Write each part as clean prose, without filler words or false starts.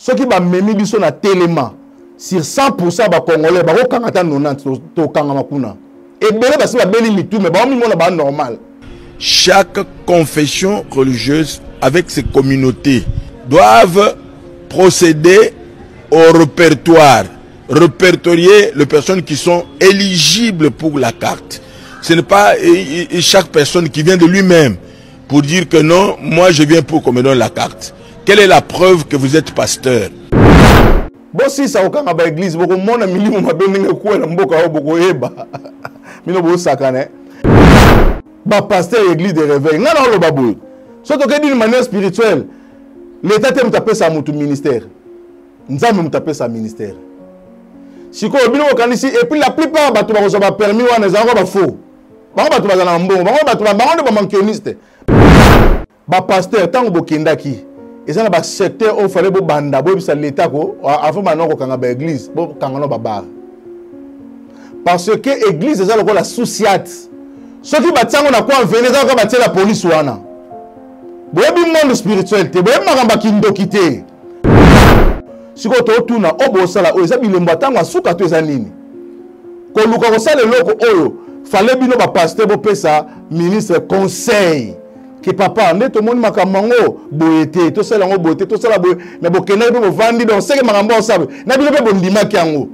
ceux qui ba memi biso na téléma sur 100% ba congolais ba ko kangata 90 to kangama kuna et belé ba ba beli mitu mais ba mi mona ba normal. Chaque confession religieuse avec ses communautés doivent procéder au répertoire, répertorier les personnes qui sont éligibles pour la carte. Ce n'est pas chaque personne qui vient de lui-même pour dire que non, moi je viens pour qu'on me donne la carte. Quelle est la preuve que vous êtes pasteur? Bon, si ça au kanga ba église, beaucoup de monde a mis mon abonné quoi na mboka beaucoup eba. Mino bo sakane. Ba pasteur église de réveil. Ngana lo babou. Surtout que d'une manière spirituelle, l'État te mutape sa mutu ministère. Nzambe mutape sa ministère. Siko bino kanisi et puis la plupart batu ba ko permis wana zango ba faux. Ba batu ba na mbongo, ba batu ba ba mankioniste. Ba pasteur tango bokendaki. Et ça na secteur où fallait bo banda bo bisa l'état ko avant maintenant ko kanga ba église bo kanga no baba. Parce que église ça la sociate. Ce qui ba tsango na ko venir ça ko ba la police wana. Bo bi monde spirituel te bo makamba kindokité. Siko to tuna obo sala o eza bilemba tango asuka to eza nini. Ko luka ko sala loko oyo fallait bino ba pasteur bo pesa ministre conseil. Que papa, ne tout le monde m'a kamango boyete, tout ça lango boyete, tout ça la boy, mais bokena be vandi donc c'est que makambo sabe. Na bilo be bondima kiango.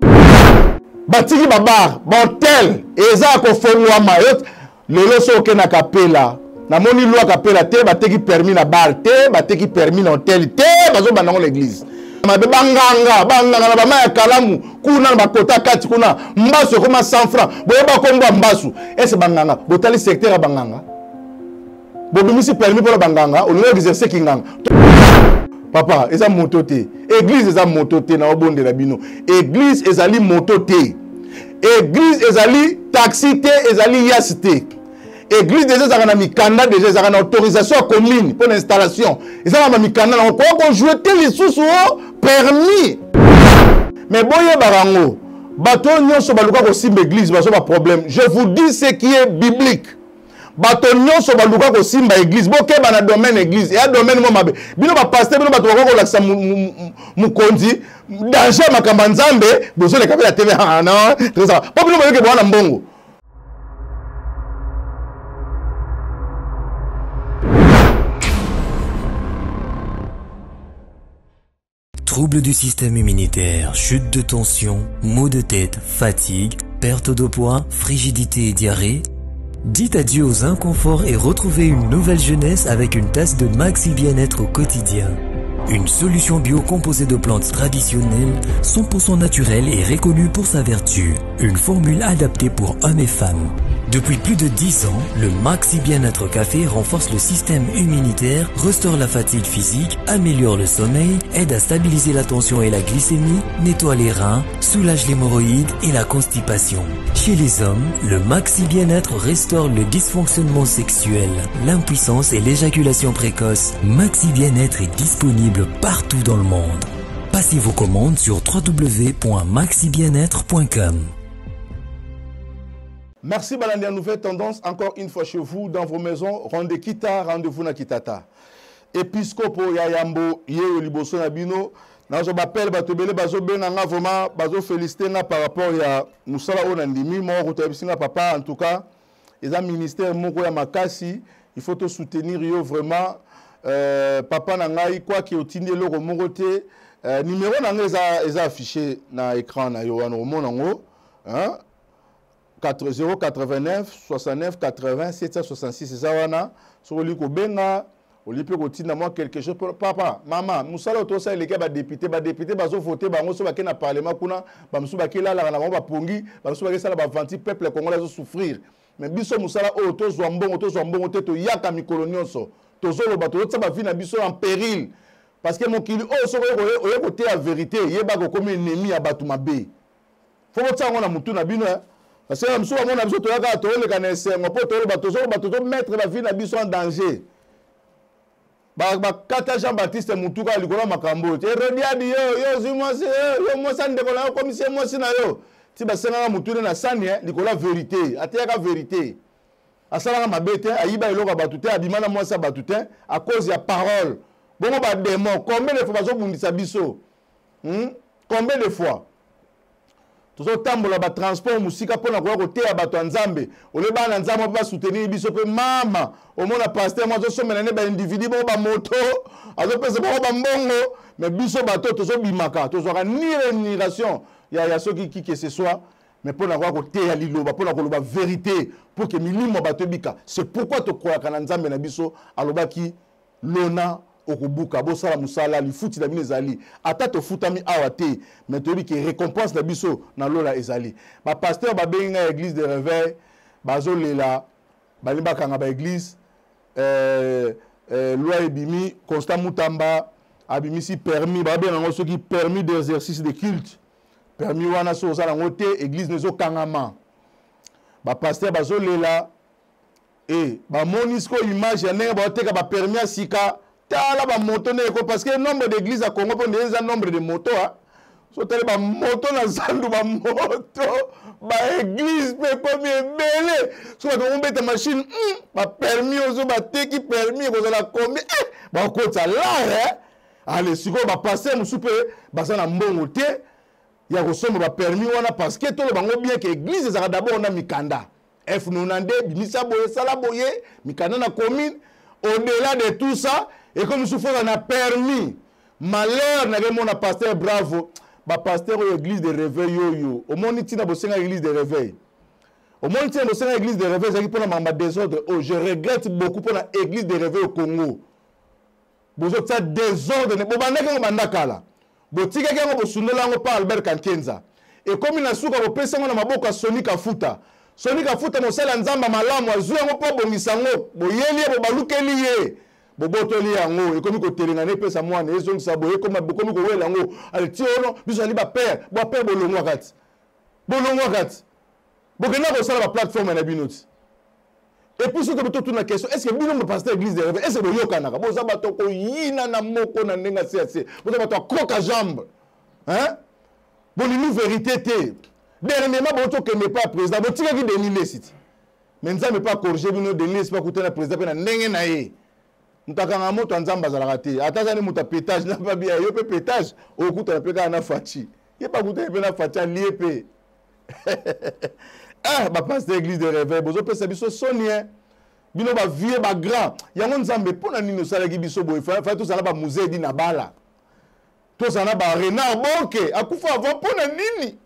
Batiki babar, bontel, eza ko fonwa mayot, lelo so kena kapela. Na moni loi kapela te bateki permis na bar te, bateki permis na hôtel te, bazo banango l'église. Mabe banganga na ba maya kalamu, kuna ba kota kati kuna, mbasu koma 100 francs. Boye ba komba mbasu. Ese banganga, botali secteur ya banganga. Bobimisi permis pour la banganga, on a exercé kinganga. Papa, eza mototé. Église eza mototé na obonde la bino. Église ezali mototé. Église ezali taxité, ezali yasité. Église déjà za na mikanda déjà za na autorisation commune pour l'installation. Eza na mikanda na ko jouer les sous permis. Mais boye barango, bato nyonso baluka ko simba église baso ba problème. Je vous dis ce qui est biblique. Bato nyonso baluka ko simba église boke ba na domaine église et a domaine mo mabe bino ba pasteur bino bato ko laksa mukonzi danger makamba nzambe bozo le kabela tv non très ça pas bino boke bwana mbongo. Troubles du système immunitaire, chute de tension, maux de tête, fatigue, perte de poids, frigidité et diarrhée. Dites adieu aux inconforts et retrouvez une nouvelle jeunesse avec une tasse de Maxi Bien-être au quotidien. Une solution bio composée de plantes traditionnelles, 100% naturelle et reconnue pour sa vertu. Une formule adaptée pour hommes et femmes. Depuis plus de 10 ans, le Maxi Bien-être Café renforce le système immunitaire, restaure la fatigue physique, améliore le sommeil, aide à stabiliser la tension et la glycémie, nettoie les reins, soulage l'hémorroïde et la constipation. Chez les hommes, le Maxi Bien-être restaure le dysfonctionnement sexuel, l'impuissance et l'éjaculation précoce. Maxi Bien-être est disponible partout dans le monde. Passez vos commandes sur www.maxibienêtre.com. Merci Balandia, nouvelle tendance encore une fois chez vous dans vos maisons. Rendez-vous na Kitata. Épiscopo Yayambo Yeo Liboso Nabino. Je m'appelle Batobele Bazo Benanga vraiment Bazo félicité par rapport à Moussala Onandimi, mon routebissinga papa en tout cas. Et un ministère Moko ya Makasi, il faut te soutenir yo vraiment. Papa Nangai quoi qui otindi le remonté numéro nanga est affiché na écran na yo ano monango hein 089 69 80 766 c'est ça wana sur li ko benga oli pe ko tinda moi quelque chose papa maman musala to ça les gars ba député bazo voter bango so ba ke na parlement kuna ba musu ba ke la na ba pongi ba musu ba ke sala ba vanti peuple congolais zo souffrir mais biso musala o to zo mbongo te to yaka mikolo nyonso to zo lo ba to tsa ba vie na biso en péril parce que mon kili o so o ye côté la vérité yeba ko comme ennemi ya batu mabe faut tsango na mutu na bino parce que nous sommes en train de mettre la vie de biso en danger. Kata Jean-Baptiste Moutuka Likola Makambo. Et Rediadi yo moi ça ne décolle comme si moi si na yo. Si ba senga Moutoune na sani Likola vérité, ateka vérité. Asala mabete ayiba iloka batute abimana moi ça batute à cause ya parole. Bongo ba démon combien de fois bazo bundisa biso. Combien de fois? Tous tambola ba transport musika pona kwa côté ya bato nzambe ole bana nzambe ba soutenir biso pe mama au mona pasteur moi zo somela ne ba individu ba moto azo pesa ba mbongo mais biso bato tozo bimaka tozo ka ni rémunération ya soki qui que ce soit mais pona kwa côté ya liloba pona ko loba vérité pour que milimo bato bika c'est pourquoi to croire kana nzambe na biso alobaki lona okubuka bosala musala lifuti na bino ezali ata tofutami awa te mais toyebi ke récompense na biso na lola ezali bapasteur babengi nga église de réveil bazolela balingi bakanga baéglise loi ebimi Constant Mutamba abimisi permis babenga yango soki permis d'exercice de culte permis wana so osala yango te église nezokangama bapasteur bazolela e bamoni siko image ya ndenge baoteka bapermis ya sika tala ba moto neko parce que nombre d'églises à Congo pour des nombre de motos so tala ba moto na zandu ba moto ba église pe comme belé so ba on beta machine ba permis ozo ba teki permis ko la combien ba ko ta là allez siko ba passer musupe ba sana mbongo te ya ko somo ba permis wana parce que to le bango bien que église ça d'abord na mikanda F nonande bimisa boye sala boye mikanda na commune au-delà de tout ça. Et comme nous souffrons, on a permis. Malheur, n'a pasteur bravo. Bah, pasteur de l'église de réveil, yo. Au moins, il y a une église de réveil. Au moins, il y a une église de réveil, c'est pour la désordre. Oh, je regrette beaucoup pour l'église de réveil au Congo. Vous avez ça désordre. Vous avez un mandakala. Vous avez un par Albert Kankenza. Et comme il a souka, vous pouvez savoir que Sonic Afuta. Sonic Afuta, vous savez, nzamba malamu, vous avez un peu de bongisango. Vous avez un peu de bobotoli yango ekomi ko telengana pesa mwana ezongi sabo ekomi bokomi ko wela yango ali tiono biso ali ba père bolongwa kati bokena ko sala ba plateforme na binoti et puis surtout tout na question est-ce que bino me pasteur église de réveil est-ce que boyokana ka boza bato ko yina na moko na ndenga CAC boza bato kroka jambe hein bolinu vérité te dernièrement boto que n'est pas président botika ki Denis Lesiti mais nzambe pas corriger bino Denis pas coûter na président pe na ndenge na ye mutakanga moto nzamba za raté atazani muta pétage na pas bien yo pe pétage okuta na peka na fachi ye pas kuta pe na fachi lié ah ba pasteur église de réveil bozo pesa biso sonien bino ba vieux ba grand yango nzambe pona nino sala ki biso boy fa to sala ba musée di na bala to sala ba Renard Bonke akufa avant pona nini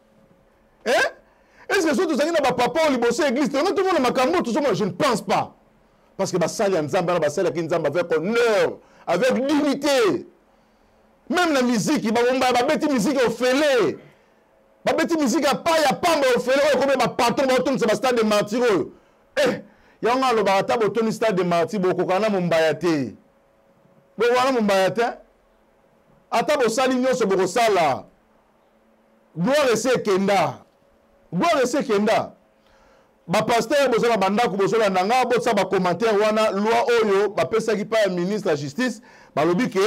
est-ce que surtout ça na ba papa au liboso église tout le monde makambo tout ça je ne pense pas. Parce que basali ya nzamba na basali ki nzamba avec honneur, avec dignité. Même la musique, ba beti musique au félé. Ba beti musique a pas ya pamba au félé comme ba patron ba ton c'est stade de martyr. Ya nga lo ba ta bo ton stade de martyr bo ko kana mumbaya te. Bo wana mumbaya te. Ata bo sali nyonso bo ko sala. Gloire c'est kenda. Gloire c'est kenda. Ba pasteur bozala bandako bozala nanga botsa ba commentaire wana loi oyo ba pesa ki pa ministre de la justice ba lobi ke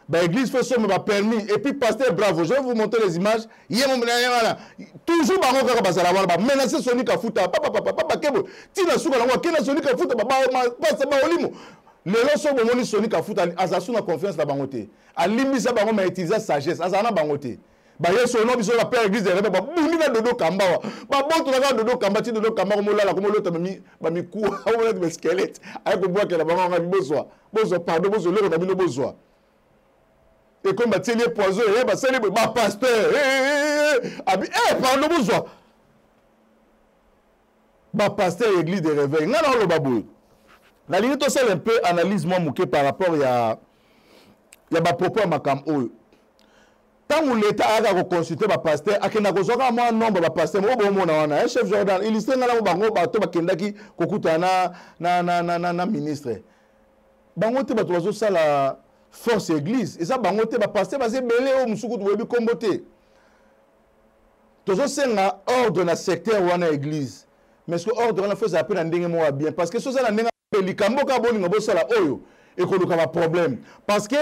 ba église fait somme ba permis et puis pasteur bravo je vais vous montrer les images hier mon wana toujours ba ngoko ka bazala wana ba menacer Sonic Afuta papa kebo tina suka ngwa kena Sonic Afuta ba pasa ba olimo lelo so bo moni Sonic Afuta azasu na confiance na bangote alimbisa bango ma utiliser sagesse azana bangote ba yeso no biso la père église de réveil ba buni na dodo kamba wa ba bonto na dodo kamba ti dodo kamba ko molala ko molota mi ba mi ku o molata be squelette ay ko boa ke la ba nga bozwa pardon bozwa le na bino bozwa et comme ba tieli poison et ba sele ba pasteur abi pardon bozwa ba pasteur église de réveil ngana lo babu na lingi to sel un peu analyse moi mouké par rapport ya ba propos makam oyo. Tant que l'État a consulté le pasteur, il y a un nombre de pasteurs. Un chef Jordan, il y a un ministre. Il y a la force église. Et ça, il y a un pasteur qui est ordre dans le secteur de l'église. Mais ce ordre dans le fait, ça peut être bien. Parce que ce qui est un problème. Parce que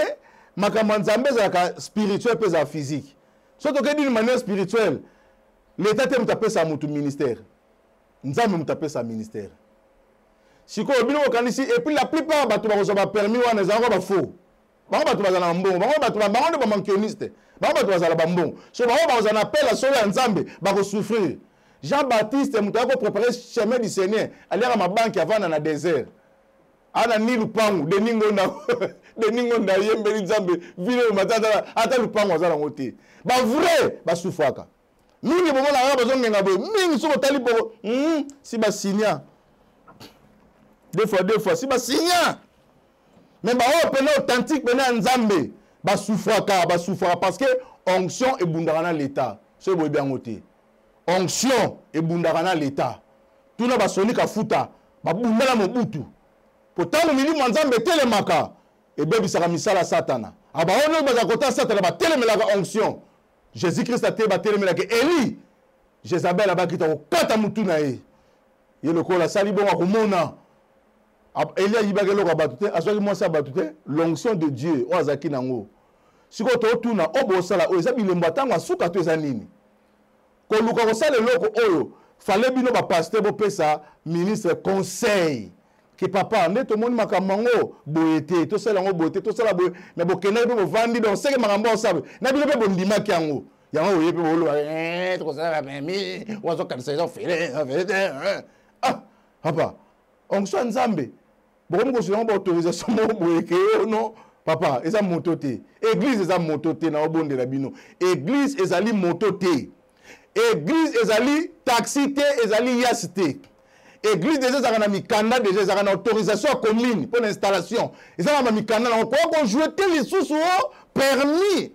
makambo nzambe ezalaka spirituel pe za physique soki tokeyi d'une manière spirituelle l'état te mutapesa mutu ministère nzambe mutapesa ministère sikoyo bino okanisi et puis la plupart bato bakozwa bapermis wana ezalaka bafaux bango bato bazala mbongo bango bato bango ba mankioniste bango bato bazala bambongo so bango bazana appel à solo ya nzambe bako souffrir Jean-Baptiste mutu ako préparer chemin du Seigneur aliaka mabanki avant na désert ana ni lupangu deningo na yembeli nzambe vile matata ata lupangu azala ngote ba vrai ba souffraka mingi bomona nga bazongenga boye mingi soko tali boko si ba signa deux fois si ba signa mais ba pena authentique pena nzambe ba souffraka parce que onction et bundara l'état so boye bien ngote onction et bundara l'état tuna ba sonika futa ba bundala mobutu pourtant milimu nzambe telemaka et bebisaka misala satana aba ono baza kota satana ba telemelaka onction Jésus-Christ a été battu mais que Eli Jézabel a bakita ko kata mutu na ye le kola sali bon akomona Eli ayibagelo ko batute asoki mo sa batute l'onction de Dieu o azaki nango siko to tuna obosala o ezabi lemba tango asuka to ezanini ko luka ko sala loko oyo fallait bino ba pasteur bo pesa ministre conseil que papa neto moni makamango boyete to sala ngo boyete to sala boy mais bokena bo vandi donc c'est que makambo sabe na bino be bondima kiango yango yepe bolo to sala memi wazo kanisa zo fere ah papa on soit nzambe bokomi ko sala ngo autorisation mo boyeke non papa eza moto te église eza moto te na obonde la bino église ezali moto te église ezali taxi te ezali yas te Église déjà ça a mikanda déjà ça a autorisation commune pour l'installation et ça a mikanda on peut jouer les sous permis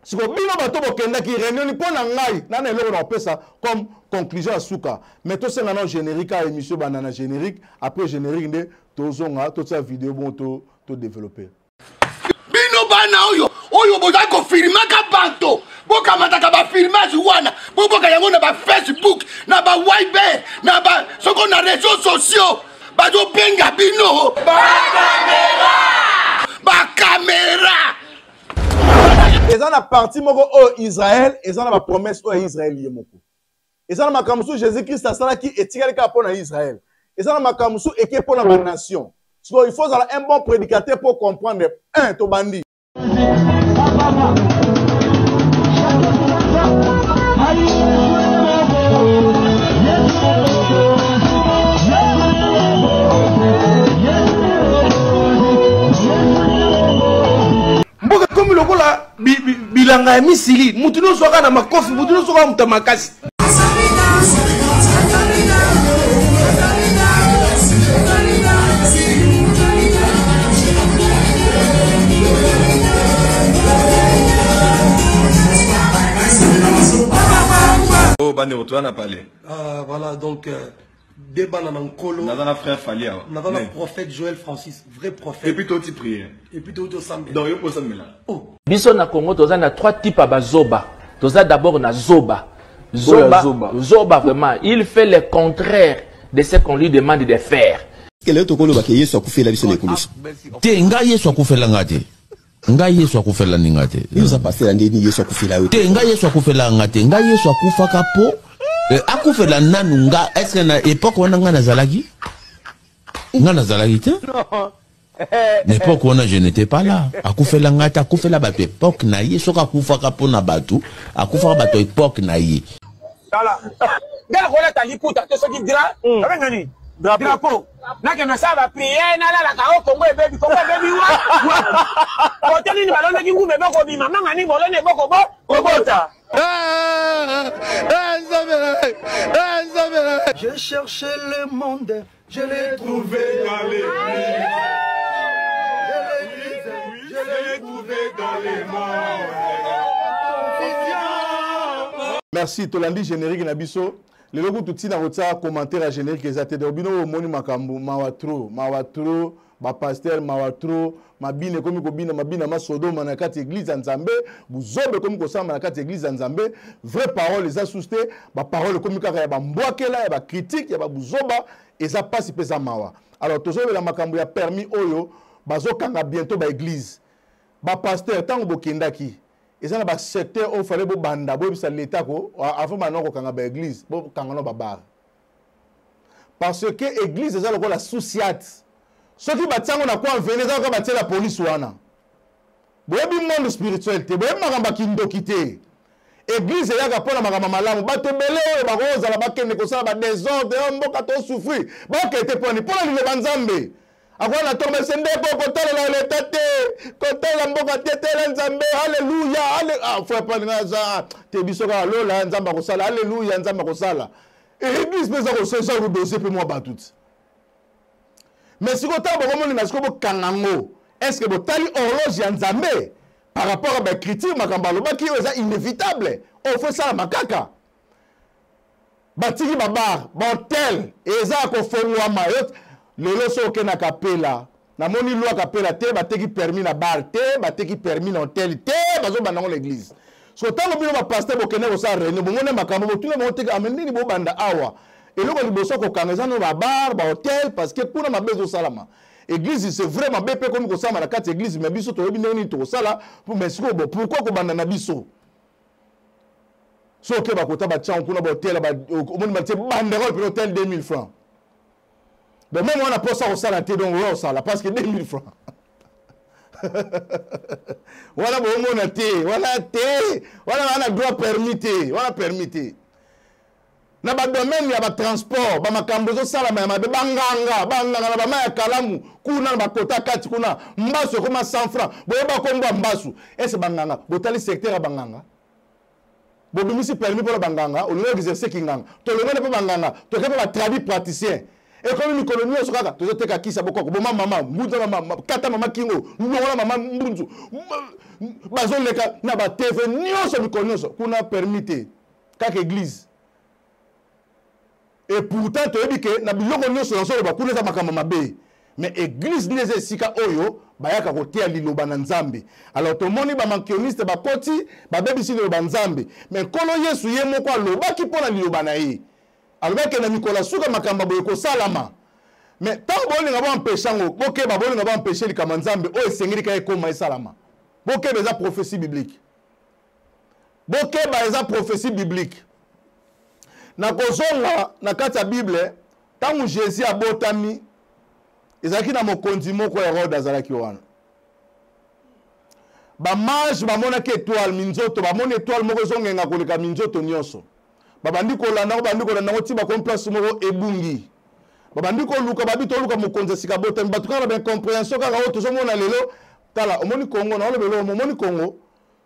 si ko bino bato bokenda ki réunion pour na ngai na na eloko na pesa comme conclusion à suka mais to senga na générique à émission banana générique après générique de tozonga to sa vidéo bon to développer bino bana oyo boza ko filma ka banto boka mataka ba filmage wana boka yango na ba Facebook na ba Viber na ba soko na réseaux sociaux ba do benga bino ba caméra eza na parti moko o Israël eza na ba promesse o Israël yemoko eza na makamsu Jésus-Christ asalaki etikali ka pona Israël eza na makamsu eke pona ba nation so il faut avoir un bon prédicateur pour comprendre un to bandi mboka komi lokola bilanga ya misili mutu nyonso aka na makofi mutu nyonso aka muta makasi Oh, bande tu en as parlé. Voilà, donc, débat dans le colo. Nous avons un frère Falia. Nous avons un prophète Joël Francis, vrai prophète. Et puis toi, tu pries. Et puis toi, tu sambe. Donc, il faut ça, mais là. Oh. Biso na Congo, tu as trois types de zoba. Tu as d'abord na zoba. Zoba, vraiment, il fait le contraire de ce qu'on lui demande de faire. Quel est ton colo qui est sur la biso les coulisses? Te nga yesu akufela ngate. Nga yesu akufela ningate. Il nous a passé la nuit yesu akufela. Te nga yesu akufela ngate. Nga yesu akufa kapo. Akufela nanu nga est-ce que na époque wana nga nazalaki? Nga nazalaki te? Non. L'époque wana je n'étais pas là. Akufela ngate akufela ba époque na ye soka akufa kapo na batu. Akufa ba époque na ye. Voilà. Gars voilà ta liputa to soki dra. Avec ngani? Drapeau. Nake na saba prier na la ka Congo e baby wa. Hôtel ni balona ki ngume boko bi mama ngani bolone boko bo. Bota. J'ai cherché le monde, je l'ai trouvé dans les je l'ai trouvé dans les mondes. Merci Tolandi générique na biso. Le logo tout na rota commentaire à générique ezate de bino moni makambo mawatro ba pasteur mawatro mabine komi ko bina mabina masodoma na kati église nzambe buzobe komi ko samba na kati église nzambe vraie parole eza souste ba parole komi kaka ya ba mbwakela ya ba critique ya ba buzoba eza pasi pesa mawa alors tozobe la makambo ya permis oyo bazokanga bientôt ba église ba pasteur tango bokendaki et ça na ba secteur où fallait bo banda bo bisa l'état ko avant maintenant ko kanga ba église bo kanga no ba bar parce que église eza lokola sociate ceux qui batiango na quoi venez ça ka batia la police wana boyebi monde spiritualité boyebi makamba kindoki te église yaka pona makamba malamu bato ebele oyo bakozala bakende kosala ba désordre mboka to souffrir bakete poni pona liloba nzambe akwana tombe sende ko kotala la tate kotala mboka tetela nzambe haleluya faut pas ngaza te bisoka lola nzamba kosala haleluya nzamba kosala église pesa ko senza ko dossier pe moi batut mais si ko tabo ko moni na siko bo kangango est-ce que bo tali horloge ya nzambe par rapport à ma critique makamba loba ki eza inévitable on fait ça makaka batiki babar bontel eza ko fongwa mayot lelo soke na kapela na moni loi kapela te bateki permis na bar te bateki permis na hotel te bazo banda ngo l'église so tango bino ba pasteur bokene ko sa réunion bongone makambo botuna mo teka amendini bo banda awa eloko liboso ko kangeza no ba bar ba hotel parce que kuna mabezo salama église c'est vraiment bépé comme ko sama na kati église mais biso to yebi ndeni to sala pour mais siko bo pourquoi ko banda na biso so ke ba kota ba tchan kuna ba hotel ba omoni ba te bandero pour hotel 2000 francs. Mais même on a pas ça au salaire, donc on sala parce que 2000 francs. Voilà bon on a té, voilà té, voilà on a droit permité, voilà permité. Na ba domaine ya ba transport, ba makambozo sala ma ba banganga na ba ma kalamu, kuna ba kota kati kuna mbaso koma 100 francs. Boye ba komba mbasu, est-ce banganga, botali secteur ya banganga. Bo bimisi permis pour la banganga, on le exercer kinganga. To le ngone pa banganga, to ke pa traduit praticien. Et comme nous coloniaux sur kaka tozo teka kisa boko bo mama mbunza mama kata mama kingo ngona mama mbunzu bazo leka na ba TV nyoso mikonyoso kuna permité kaka église et pourtant to ebike na biloko nyoso nso ba kuna za makamba mabe mais église neze sika oyo bayaka kotia liloba na nzambe alors to moni ba mankioniste ba koti ba bebisi liloba nzambe mais kolo Yesu ye moko aloba ki pona liloba na ye alors que na mikola suka makamba boye ko salama mais tant boni ngaba empêcher ngo boke ba boni ngaba empêcher li kama nzambe o esengeli ka ekoma salama boke beza prophétie biblique boke ba eza prophétie biblique na kozonga na kati ya bible tangu Jésus abotami ezaki na mokonzi moko Herode azalaki wana ba mage ba mona ke étoile minzoto ba mona étoile moko zongenga koleka minzoto nyoso babandi kolanda ko bandi kolanda ko tiba comme place moko ebungi babandi ko luka babito luka mokonzi sika bota mbatuka ba compréhension kaka o tozo mona lelo tala omoni Congo na lelo omoni Congo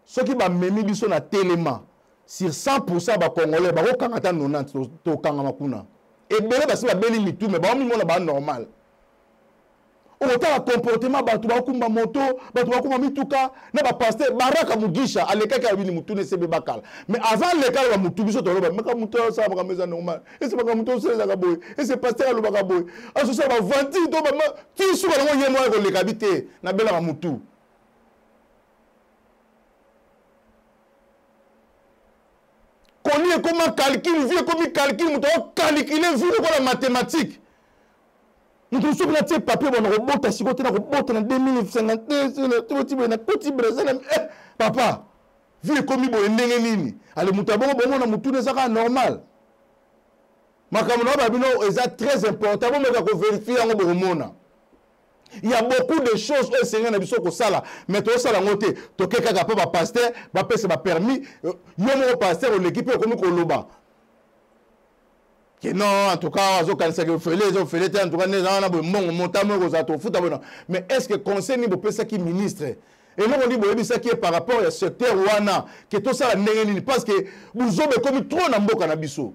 soki ba memi biso na telema sur 100% ba congolais ba ko kanga ta 90 to kanga makuna ebele basi ba beli mitu mais ba mi mona ba normal otala comportement batu ba kumba moto batu ba kumba mituka na ba pasteur baraka mugisha alekaka ya bini mutune sebe bakala mais avant lekala ba mutu biso toloba meka mutu sa ba kameza normal et c'est pas mutu seza ka boy et c'est pasteur alo ba boy aso sa ba vanti to ba ti su ba ngo yemo ko lekabite na bela ba mutu koni comment calcul vie comme calcul mutu calculer vie ko la mathématique. Nous sommes là, papier, on a robot, si on a robot, en 2052, na petit Brésil, papa, vu comme il y a un nini, allez, moutabon, on a moutou des arts normal. Ma camarade, c'est très important, on va vérifier en Boromona. Il y a beaucoup de choses au Seigneur n'a pas sala, mais tout ça la montée, to quelqu'un qui pas pasteur, va passer ma permis, yomo pasteur l'équipe comme Koloba. Non, en tout cas, en tout cas, mais est-ce que le conseil n'est pas ça qui ministre? Et là, on dit ça qui est par rapport à ce secteur Wana, que tout ça, parce que vous avez comme trop de cannabiso.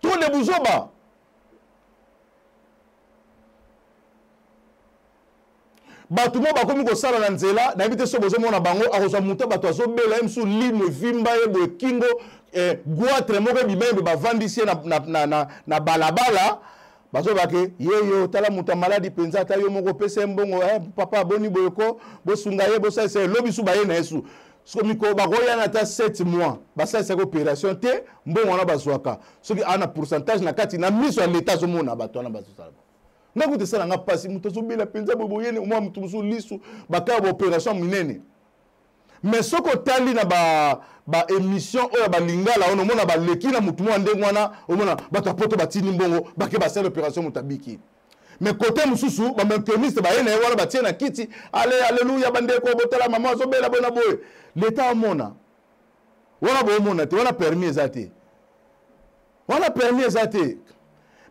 Trop de bouzoba. Batu mo bakomi ko sala na nzela na bité so bozo mona bango akoza muta bato azo bela msu limo vimba ye bo kingo goitre moko bimembe bavandisi na balabala bazo bake yeyo tala muta maladi penza ta yo moko pese mbongo papa boni boyoko bosunga ye bosa se lobi su baye na yesu so miko bakoya na ta 7 mois basa sa opération te mbongo na bazwaka soki ana pourcentage na kati na miso ya l'état zo mona bato na bazo sala na kuti sala nga pasi muto zo bela penza boboyene mwa mutu musu lisu baka ba opération minene mais soko tali na ba émission oya ba lingala ono mona ba leki na mutu mwa ndenge wana omona bato apoto batini mbongo bake ba sala opération mutabiki mais côté mususu ba mainteniste ba yene wala ba tiena kiti alléluia bande ko botala maman zo bela bona boy l'état mona wala bo mona te wala permis ezate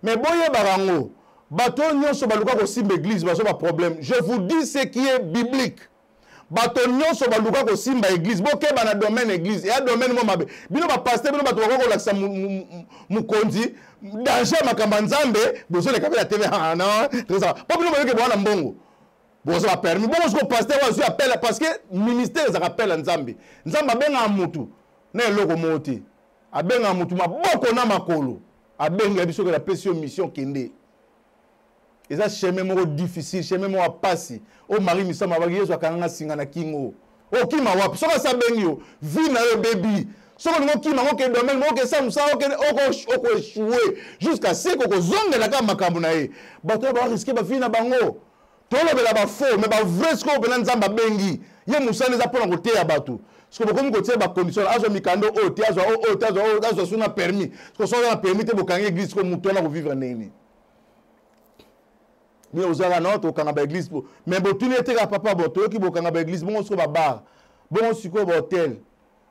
mais boye barango bato nyonso baluka ko simba église baso ba problème. Je vous dis ce qui est biblique. Bato nyonso baluka ko simba église boke ba na domaine église ya domaine mo mabe bino ba pasteur bino bato ko laksa mukonzi danger makamba nzambe bozo le kabela tv non tout ça pas bino boke bwana mbongo bozo ba permis bon ko pasteur wa zo appelle parce que ministère ça rappelle nzambe abenga mutu na eloko moti abenga mutu maboko na makolo abenga biso ko la pression mission kende. Et ça, chemin moko difficile, chemin moko passi. Oh Marie Misama bagi yeso akanga singa na kingo. Oh kima wapi? Soka sa benyo, vi na yo baby. Soka ngo kima ngo ke domaine ngo ke samusa oko échouer jusqu'à ce ko zonge la kama makambu na ye. Bato ba risquer ba vi na bango. Tolo bela ba faux mais ba vrai sko bela nzamba bengi. Ye musane za pona ko te ya bato. Sko bokomi ko te ba condition azo mikando o te azo suna permis. Sko so na permis te bokangi église ko muto na ko vivre neni. Mais aux aranautes au Canada église mais botuni était à papa boto qui bo Canada église bon siko ba bar bon siko ba hôtel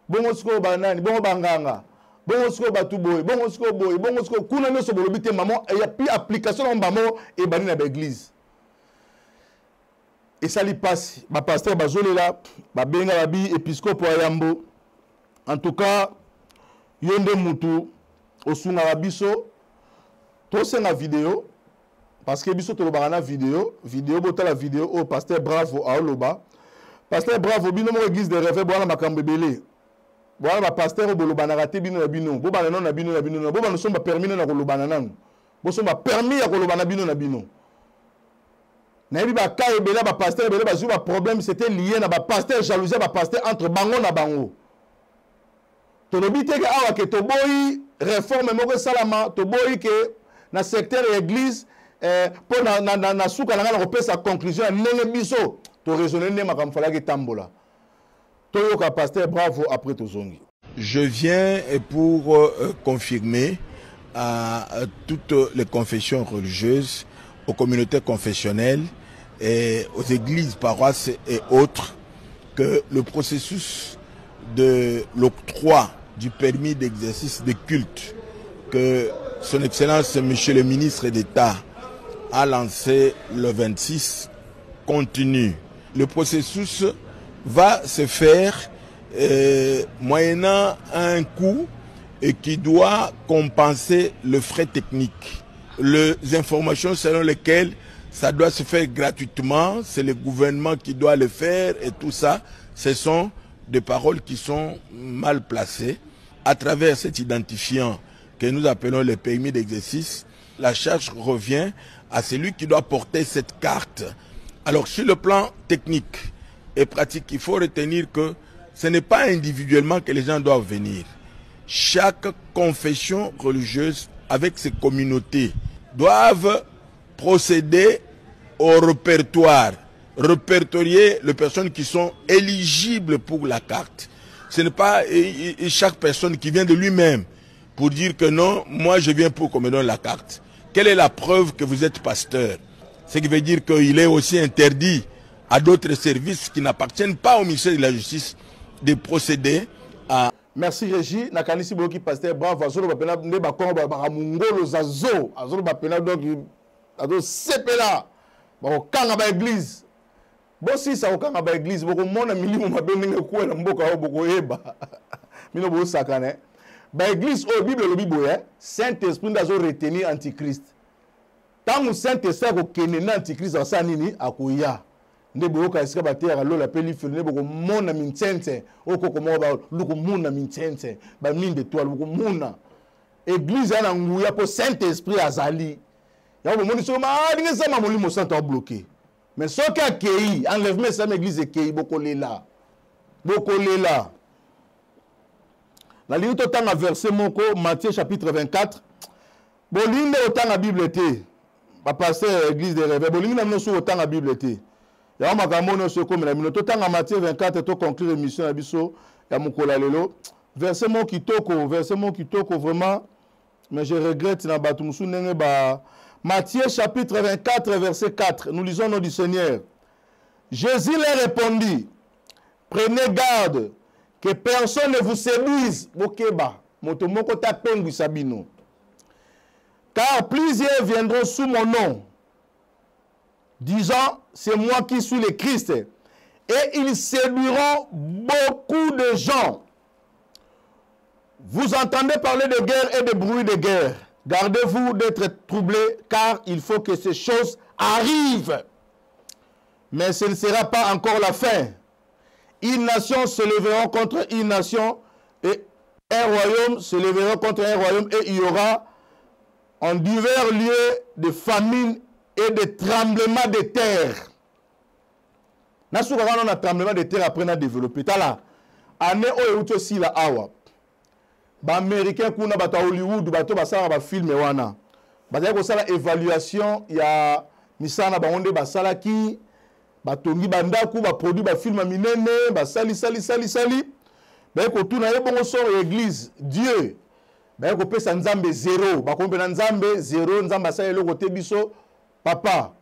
bon siko ba nani bon banganga bon siko ba tuboy bon siko boy bon siko kuna no so bolobite maman et y a plus application en bamo et bani na église et ça li passe ba pasteur ba zolela ba benga ba bi épiscope ayambo en tout cas yonde mutu osunga ba biso to senga vidéo. Parce que biso to lobana vidéo bota la vidéo au pasteur Bravo a loba pasteur Bravo bino mo église de rêve boana makambe belé boana ba pasteur bo lobana raté bino na bino bo bana non na bino bo bana somba permis na ko lobana nanu bo somba permis ya ko lobana bino na bino na yebi ba ka ebela ba pasteur ebela ba zu ba problème c'était lié na ba pasteur jalousie ba pasteur entre bango na bango to lobite ke awa ke to boyi réforme moko salama to boyi ke na secteur église pour na souka na repère sa conclusion ndenge biso to raisonner ne makambo falaki tambola to yoka pasteur Bravo après to zongi. Je viens pour confirmer à toutes les confessions religieuses, aux communautés confessionnelles et aux églises, paroisses et autres que le processus de l'octroi du permis d'exercice de culte que son Excellence Monsieur le ministre d'État a lancé le 26 continue. Le processus va se faire moyennant un coût et qui doit compenser le frais technique. Les informations selon lesquelles ça doit se faire gratuitement, c'est le gouvernement qui doit le faire et tout ça, ce sont des paroles qui sont mal placées. À travers cet identifiant que nous appelons le permis d'exercice, la charge revient à celui qui doit porter cette carte. Alors sur le plan technique et pratique, il faut retenir que ce n'est pas individuellement que les gens doivent venir. Chaque confession religieuse avec ses communautés doivent procéder au répertoire, répertorier les personnes qui sont éligibles pour la carte. Ce n'est pas chaque personne qui vient de lui-même pour dire que non, moi je viens pour qu'on me donne la carte. Quelle est la preuve que vous êtes pasteur? Ce qui veut dire qu'il est aussi interdit à d'autres services qui n'appartiennent pas au ministère de la Justice de procéder à... Merci Régie. Nakanisi Boki pasteur Bravo azolo bapena ndeba kongo ba mungolo zazo azolo bapena donc azo sepela ba kanga ba église. Bosi sa okanga ba église boko mona milimo mabendenge kuela mboka o boko eba. Mino bo sakane. Ba église au Bible le Bible Saint-Esprit ndazo retenir antichrist. Tangu Saint-Esprit ko kenena antichrist asa nini akoya. Ndebo ka esika batera lola peli fele boko mona mintsense okoko moba luko mona mintsense ba mine de toile boko mona église ana nguya po Saint-Esprit azali ya bo moni so ma dinga sama molimo santo bloqué mais so ka kei enlèvement ça église kei boko lela la ligne to tanga verset moko Matthieu chapitre 24 bolinde otanga Bible te ba pasteur église de réveil bolinde na so otanga Bible te. Ya makambo so comme la minute tanga Matthieu 24 to conclure émission ya biso ya mukola lelo verset mon kitoko vraiment mais je regrette na batu musu ndenge ba Matthieu chapitre 24, verset 4. Nous lisons au nom du Seigneur. Jésus leur répondit, prenez garde que personne ne vous séduise. Car plusieurs viendront sous mon nom, disant, c'est moi qui suis le Christ. Et ils séduiront beaucoup de gens. Vous entendez parler de guerre et de bruit de guerre. Gardez-vous d'être troublés, car il faut que ces choses arrivent. Mais ce ne sera pas encore la fin. Une nation se lèvera contre une nation, et un royaume se lèvera contre un royaume, et il y aura en divers lieux de famine et de tremblements de terre. Nous avons un tremblement de terre après nous développer. Tala, année où il y a aussi la awa. Les Américains qui ont Hollywood, ils ont un film. Ils ont une évaluation. Il y a misana bangonde basala ki batongi bandaku ba produit ba film minene ba sali ba ko tuna ye bongo so église Dieu ba ko pesa nzambe 0 ba ko mpena nzambe 0 nzamba sa eloko te biso papa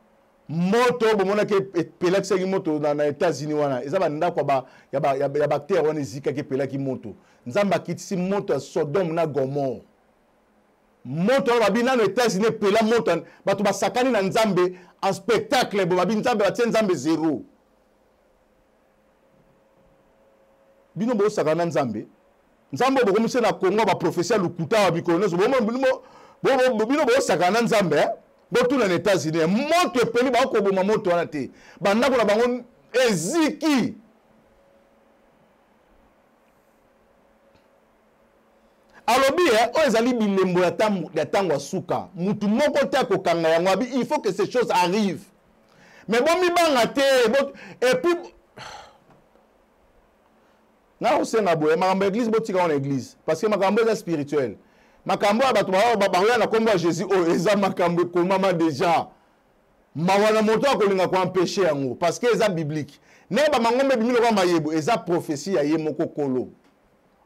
moto bomona ke pelaki ki moto na États-Unis wana eza ba ndako ba ya bactère wana zika ke pelaki moto nzamba kitisi moto Sodome na Gomorrhe moto babina na États-Unis pela moto bato basakani na nzambe en spectacle bo babi nzambe batie nzambe 0 bino bo sakana nzambe nzambe bo komisa na Congo ba professeur lukuta wa bikoneso bo bino bo sakana nzambe bo tuna na États-Unis moto peli ba ko boma moto wana te banda ko na bango eziki alobi o ezali bilembo ya tango suka mutu moko te kokanga yango abi il faut que ces choses arrivent mais bon mi banga te et puis na osenga boye makambo église botika na église parce que makambo est spirituel makambo abatu ba na kombo Jésus o eza makambo komama déjà mawana moto akolinga ko empêcher yango parce que eza biblique ne ba mangombe bimilo kwa mayebo eza prophétie ya ye moko kolo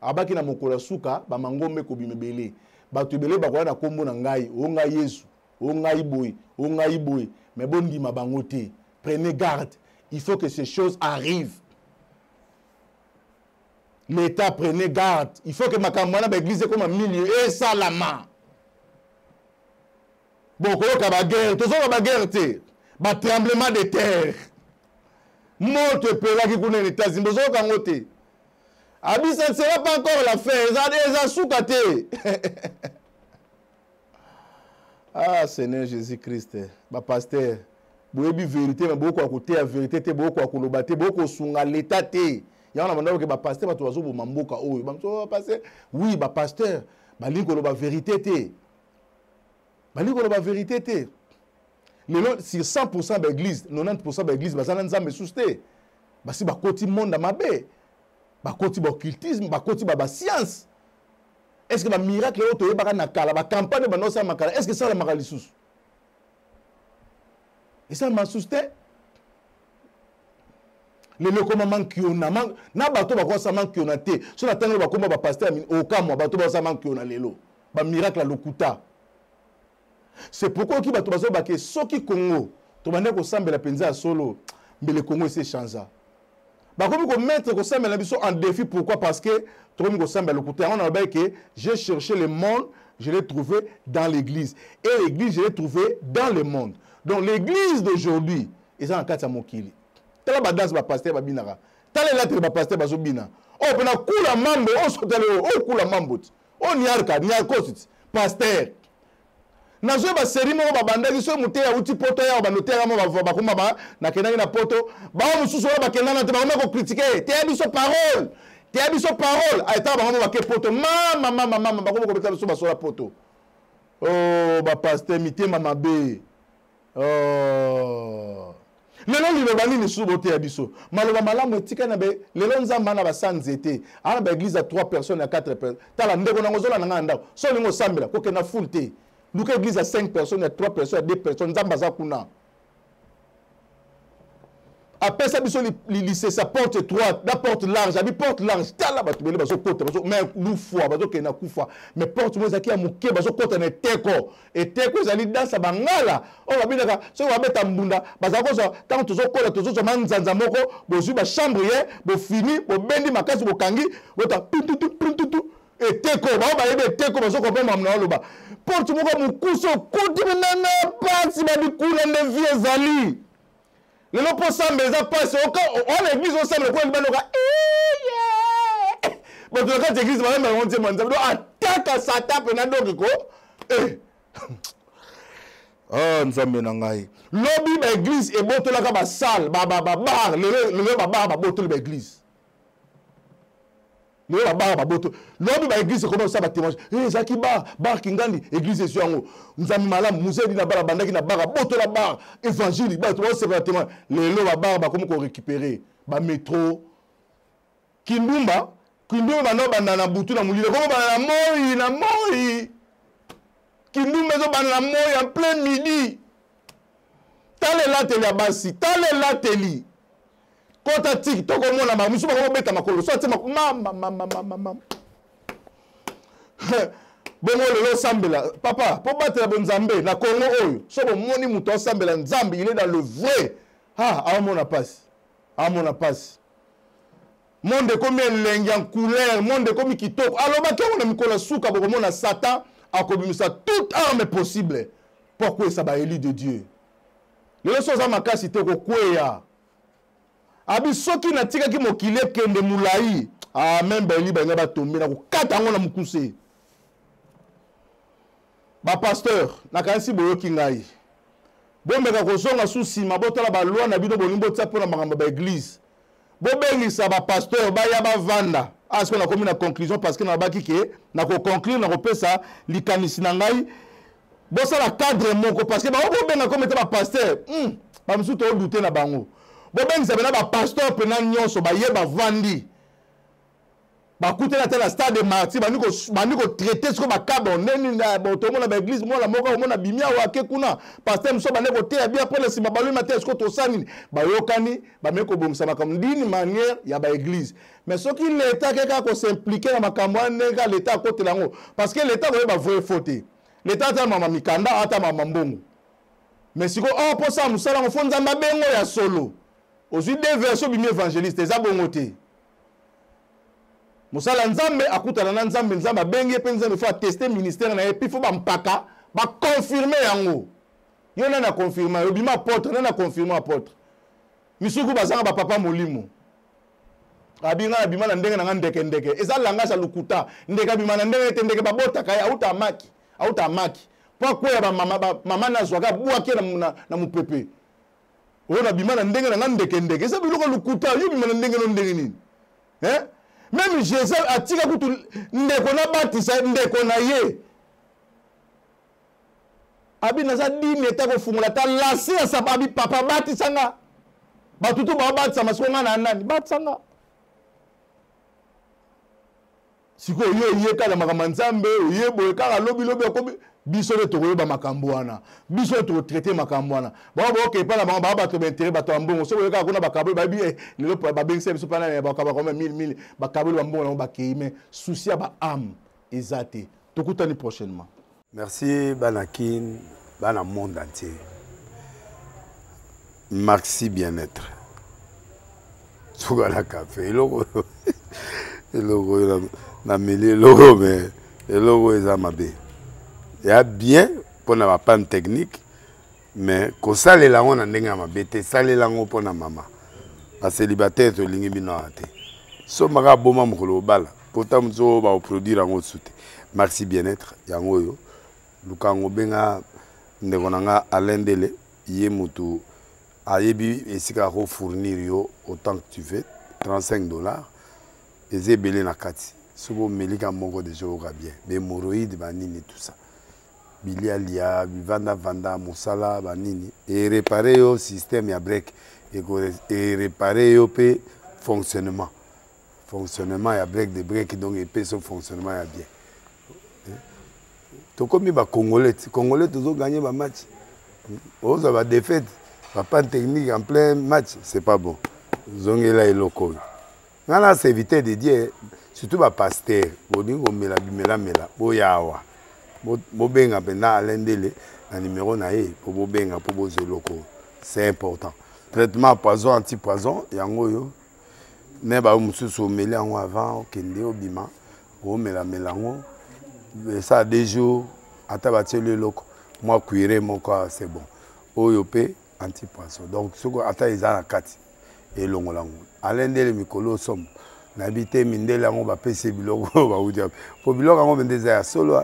abaki na mokola suka ba mangombe ko bimebele batu ebele bakola na kombo na ngai o ngai Yesu o ngai boy mais bondi mabango te prenez garde il faut que ces choses arrivent l'État prenez garde il faut que makambo na ba église comme un milieu et salama bon ko ka ba guerre to so ba guerre te ba tremblement de terre monte pelaki kuna les États-Unis bozo kangote abi ça ne sera pas encore la fin eza soukate ah Seigneur Jésus-Christ ba pasteur boyebi vérité mais beaucoup à côté la vérité te beaucoup à koloba te beaucoup sunga l'état te ya na mandako ke ba pasteur bato bazo boma mboka oyo ba mso pasteur oui ba pasteur ba lingo koloba vérité te ba lingo koloba vérité te lelo sur 100% ba église 90% ba église bazana nzambe susté ba si ba koti monde mabe ba koti ba occultisme ba koti ba science est-ce que ba miracle oto yebaka na kala ba campagne ba no sa makala est-ce que ça la makali sous et ça m'a susté le loko manki ona na bato ba ko sa manki ona te so na tango ba komba ba pasteur au kamwa bato ba sa manki ona lelo ba miracle lokuta c'est pourquoi ki bato bazo ba ke soki Congo to bande ko sambela penza solo mbele Congo c'est chanza ba komi ko mettre ko sambela biso en défi pourquoi parce que to komi ko sambela lokuta on a ba que j'ai cherché le monde je l'ai trouvé dans l'église et l'église je l'ai trouvé dans le monde donc l'église d'aujourd'hui ils sont en quatre mokili tala ba danse ba pasteur ba binaka tala lettre ba pasteur ba zobina o pena kula mambo o sotale o kula mambo o niarka niarkosit pasteur na zo ba série mo ba bandaki so muté ya uti poto ya ba notera mo ba kuma ba na kenaki na poto ba mususu ba kenana te ba ko critiquer te biso parole ay ta ba mo ba ke poto mama ba ko betala so ba so la poto oh ba pasteur mitema mabe oh lelo liloba nini subote ya biso maloba malamu etika na be lelo nzamba na basanzete ana ba église à 3 personnes à 4 personnes tala ndeko na ngozola na nganda so lingo sambela ko kena full te luka église à 5 personnes à 3 personnes à 2 personnes nzamba za kuna après ça biso lycée sa porte étroite la porte large abi porte large tala ba tubele baso kota baso mais lu fois baso ke na kufa mais porte mo zaki ya muke baso kota na teko et teko zali dansa bangala o babinaka so ba beta mbunda bazako so tant tozo kola tozo so manzanza moko bozu ba chambre ye bo fini bo bendi makasi bo kangi bota tutu et teko ba yebe teko baso ko pema mna loba porte moko mukuso kodi nana pasi ba dikula ne vie zali le nom pour ça mais ça passe on l'église on semble quoi banoka mais quand l'église va même on dit man attaque Satan pena donc ko nzambe na ngai lobi ba église e botola ka ba salle ba bar le bar ba botola ba église le bar ba botola lobi ba église comment ça ba témoignage zaki bar kingandi église est sur ngo nzambe malamu musée na bar bandaki na bar botola bar évangile ba to c'est vraiment le bar ba comme ko récupérer ba métro kindumba no banana butu na mulile comme banana na moi kindumba zo banana moi en plein midi tale la tele abasi tale la tele kota TikTok omona ba musuba ko beta makolo so ati mama bongo lelo sambela papa po batela bonzambe na Congo oyo so bo moni muto sambela nzambe il est dans le vrai amona passe monde comme lengi en couleur monde comme kitoko aloba ke on mikola suka bo mona Satan akobimisa toute arme possible pourquoi ça ba élu de Dieu lelo so za makasi te ko kweya abi soki na tika ki mokile kende mulai même beli ba ngaba tombe na ko kata ngo na mukuse ba pasteur na kansi boyoki ngai bomeka ko zonga susima botola ba loi na bino bolimbo tsa pona makambo ba église bobengisa ba pasteur ba ya ba vanda asko na komi na conclusion parce que na baki ke na ko conclure na ko pesa likanisi na ngai bosa la cadre moko parce que ba bobenga comme ba pasteur ba msuto o douter na bango bobengisa bena ba pasteur pena nyonso ba ye ba vandi ba kuté na tela stade de martyr baniko traiter ce ko ba kabo neni na botomo na ba église mo la moko mo na bimia wa ke kuna pasteur mso ba neko te bien pour le sima balu matin ce ko to sani ba yokani ba meko bongisa makambo d'une manière ya ba église mais ce qui l'état keka ko s'impliquer na makambo neka l'état ko telango parce que l'état ko ba vrai faute l'état ta mama mikanda ata mama mbongo mais siko pour ça musala ngo fonza mabengo ya solo ozui des versions bimi évangéliste eza bongo te musala nzambe akutana na nzambe nzambe bengi pe nzambe faut tester ministère na epi faut ba mpaka ba confirmer yango yo na confirmer yo bima apôtre na confirmer apôtre misuku bazanga ba papa molimo abinga bima na ndenge na ndeke eza langa sa lukuta ndeka bima na ndenge ndeke ba botaka ya auta maki pourquoi ya ba mama na zwaka buaki na mupepe o na bima na ndenge na ndeke eza biloko lukuta yo bima na ndenge no ndenge nini même Jésus a tiré kutu ndeko na batisa ndeko na ye abi na za dine ta ko fungula ta lase ya sababi papa batisanga batutu ba batisa masonga na nani batisanga siko ye kala makambo nzambe ye boye kala lobi akobi biso le to ba makambo wana biso to traiter makambo wana ba ke pa na ba to intérêt ba to mbongo so boye kala kuna ba kabolo ba bi le ba bengse biso pa na ba kabolo comme 1000 ba kabolo mbongo ba keime souci ba âme ezate to kutani prochainement. Merci Banakin bana monde entier. Merci bien-être. Sougala café logo na mêlé logo mais logo ezamabe. Il y a bien pour la panne technique mais ko sale la on ndenge mabe te sale la ngo pour na mama ba célibataire to lingi bino ate so maka boma mokolo bala pourtant mzo ba produire ngo soute. Merci bien-être yango yo lukango benga ndeko nanga alendele ye mutu ayebi esika ko fournir yo autant que tu veux $35 ezebele na kati sobo melika moko de jour bien mais hémorroïdes banini tout ça bilialia vanda musala banini et réparer au système ya break et réparer yo pe fonctionnement ya break de break donc et son fonctionnement ya bien to comme ba congolais toujours gagner ba match oza ba défaite Papa technique en plein match, c'est pas bon. Zongela et loco. Nana c'est éviter de dire surtout ba pasteur, bodingo mela mela boyawa. Bo benga pena alendele na numéro na e pour bo benga pour bo loco. C'est important. Traitement poison anti-poison yango yo. Ne ba mususu mela en avant kende obima. O mela ngo. Ça des jours atabati le loco. Moi cuire mon corps c'est bon. Oyopé anti-poison. Donc, ce qu'on attend, ils ont la carte. Et l'on l'a. Alain de Mikolo somme. N'habite Mindela, on va payer Biloko. Pour Biloko, on va dire solo.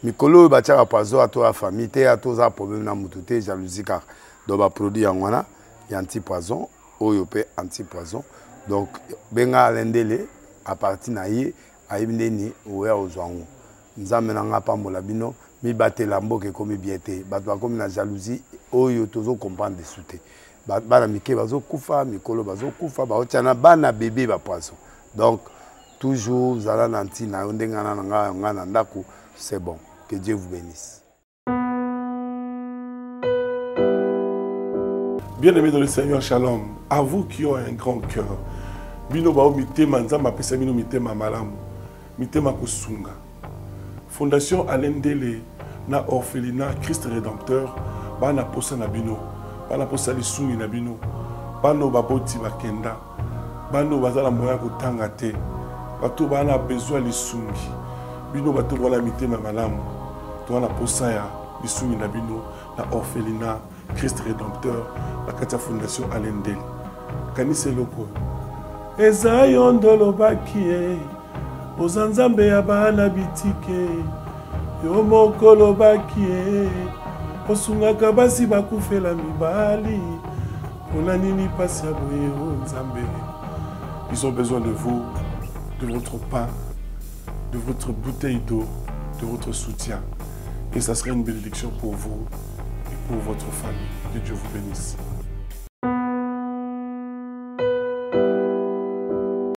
Mikolo, va tirer à poison à toi, famille, à toi, problème dans mon jalousie car. Donc, va produire en wana, il y a anti-poison. Oyopé anti-poison. Donc, benga Alain Dele, à partir naïe, à Ibneni, ou à Ozwango. Nous amenons pas mon labino. Mi batte lambo ke komi biete batwa komi na jalousie oyo tozo comprendre de souté bana mike bazo kufa mikolo bazo kufa ba otiana bana bébé ba poisson donc toujours zala nanti na ndenga na nga na ndako c'est bon que Dieu vous bénisse. Bien-aimés dans le Seigneur, shalom. À vous qui ont un grand cœur. Bino bao mitema nzamba pesa bino mitema malamu. Mitema kusunga. Fondation Alain Dele na orphelinat Christ Rédempteur bana posa na bino bana posa lisungi na bino bano baboti bakenda bano bazala moya kotanga te bato bana besoin lisungi bino bato wala mitema malamu to na posa ya lisungi na bino na orphelinat Christ Rédempteur la katia Fondation Alain Dele kanise loko ezayo ndolo bakie ozanzambe ya bana bitike yo mokolo bakie osungaka basi bakufela mibali pona nini pasi ya boye o nzambe. Ils ont besoin de vous, de votre pain, de votre bouteille d'eau, de votre soutien, et ça serait une bénédiction pour vous et pour votre famille. Que Dieu vous bénisse.